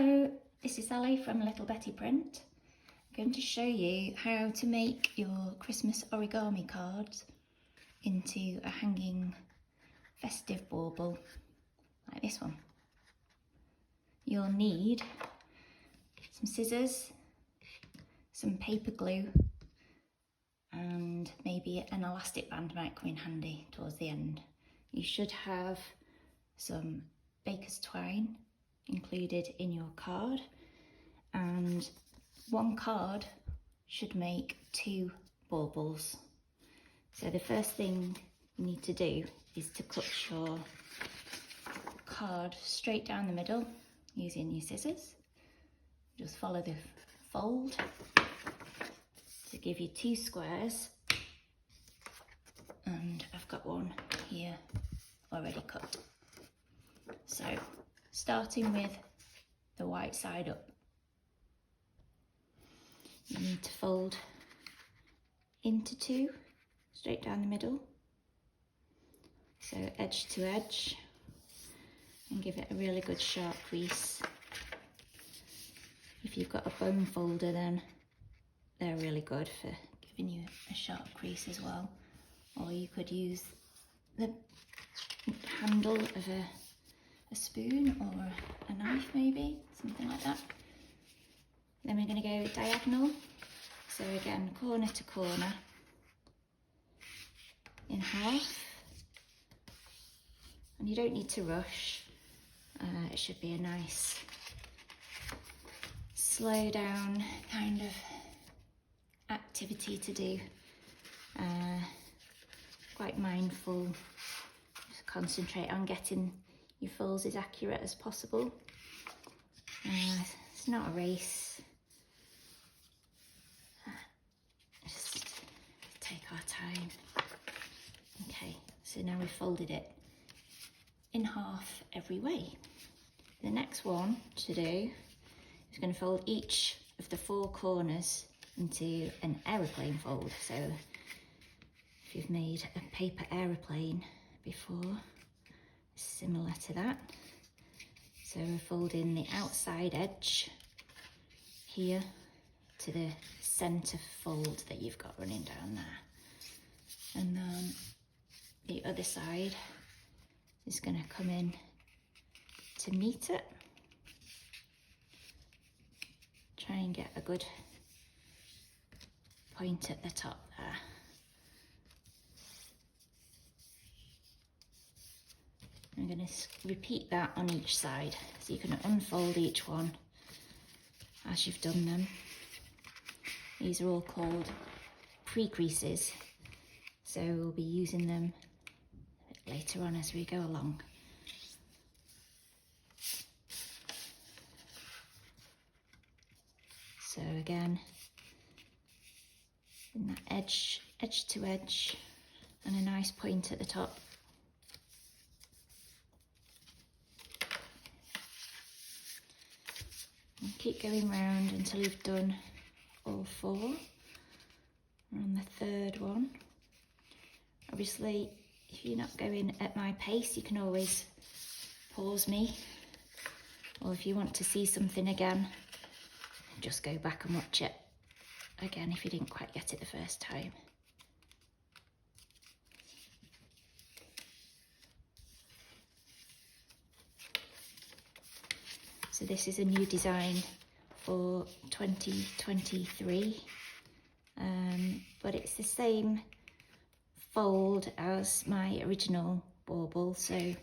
Hello, this is Sally from Little Betty Print. I'm going to show you how to make your Christmas origami cards into a hanging festive bauble like this one. You'll need some scissors, some paper glue, and maybe an elastic band might come in handy towards the end. You should have some baker's twine included in your card, and one card should make 2 baubles. So the first thing you need to do is to cut your card straight down the middle using your scissors. Just follow the fold to give you 2 squares, and I've got one here already cut. So starting with the white side up, you need to fold into 2 straight down the middle, so edge to edge, and give it a really good sharp crease. If you've got a bone folder, then they're really good for giving you a sharp crease as well, or you could use the handle of a spoon or a knife, maybe, something like that. Then we're going to go diagonal, so again corner to corner in half, and you don't need to rush. It should be a nice slow down kind of activity to do, quite mindful. Just concentrate on getting your folds as accurate as possible. It's not a race, just take our time. Okay, so now we've folded it in half every way. The next one to do is going to fold each of the 4 corners into an aeroplane fold. So if you've made a paper aeroplane before, similar to that. So we're folding the outside edge here to the centre fold that you've got running down there, and then the other side is going to come in to meet it. Try and get a good point at the top there. I'm going to repeat that on each side, so you can unfold each one as you've done them. These are all called pre-creases, so we'll be using them a bit later on as we go along. So again, in that edge to edge, and a nice point at the top. And keep going round until you've done all 4. We're on the 3rd one. Obviously, if you're not going at my pace, you can always pause me, or if you want to see something again, just go back and watch it again if you didn't quite get it the first time. So this is a new design for 2023, but it's the same fold as my original bauble, so you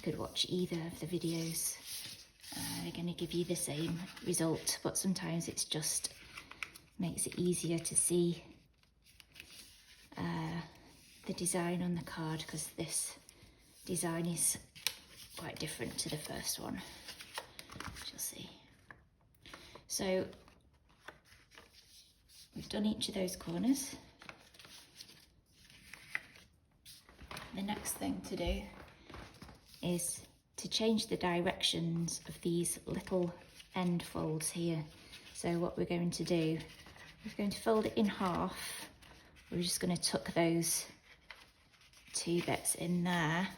could watch either of the videos. They're going to give you the same result, but sometimes it's just makes it easier to see the design on the card, because this design is quite different to the first one, which you'll see. So we've done each of those corners. The next thing to do is to change the directions of these little end folds here. So what we're going to do, we're going to fold it in half. We're just going to tuck those 2 bits in there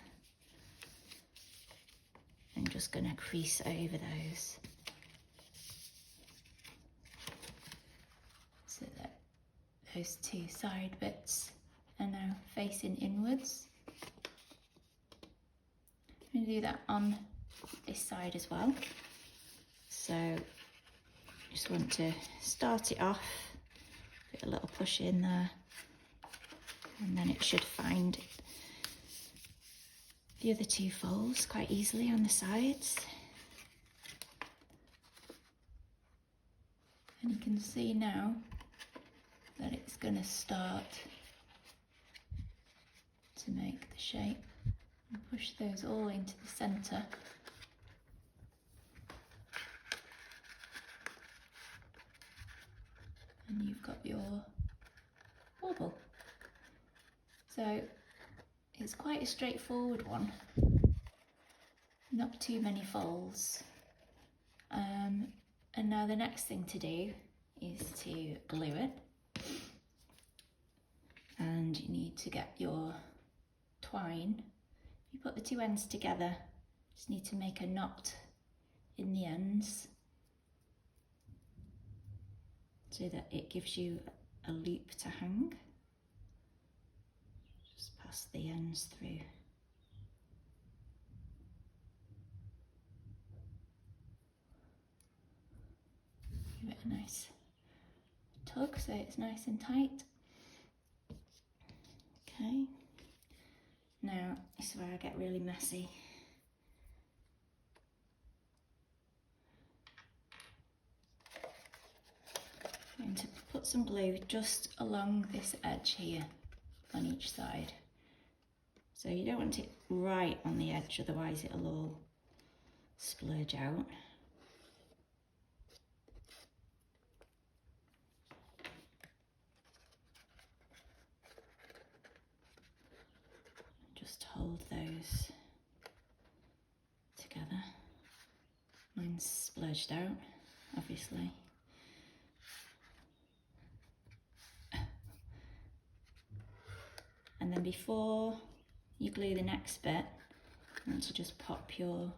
just going to crease over those so that those two side bits are now facing inwards. I'm going to do that on this side as well. So just want to start it off, put a little push in there, and then it should find the other two folds quite easily on the sides. And you can see now that it's going to start to make the shape, and push those all into the centre. And you've got your bauble. So it's quite a straightforward one, not too many folds. And now the next thing to do is to glue it. And you need to get your twine. You put the two ends together, just need to make a knot in the ends so that it gives you a loop to hang. Just pass the ends through. Give it a nice tug so it's nice and tight. Okay, now this is where I get really messy. I'm going to put some glue just along this edge here on each side. So you don't want it right on the edge, otherwise it'll all splurge out. Just hold those together. Mine's splurged out, obviously. And then before you glue the next bit, you want to just pop your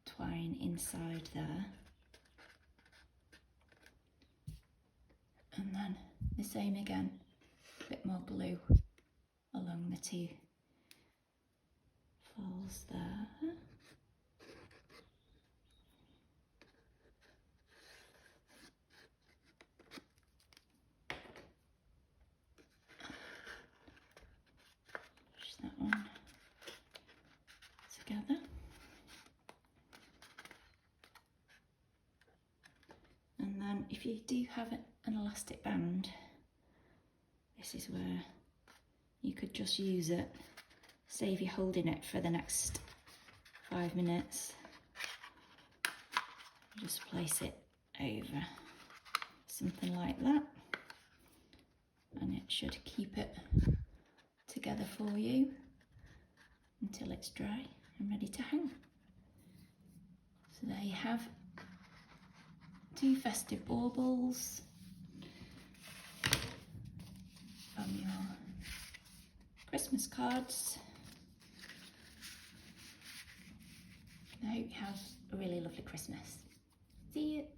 twine inside there. And then the same again, a bit more glue along the two folds there. Push that one together. And then if you do have an elastic band, this is where you could just use it. Save you holding it for the next 5 minutes. Just place it over something like that, and it should keep it together for you until it's dry and ready to hang. So there you have 2 festive baubles from your Christmas cards. I hope you have a really lovely Christmas. See you.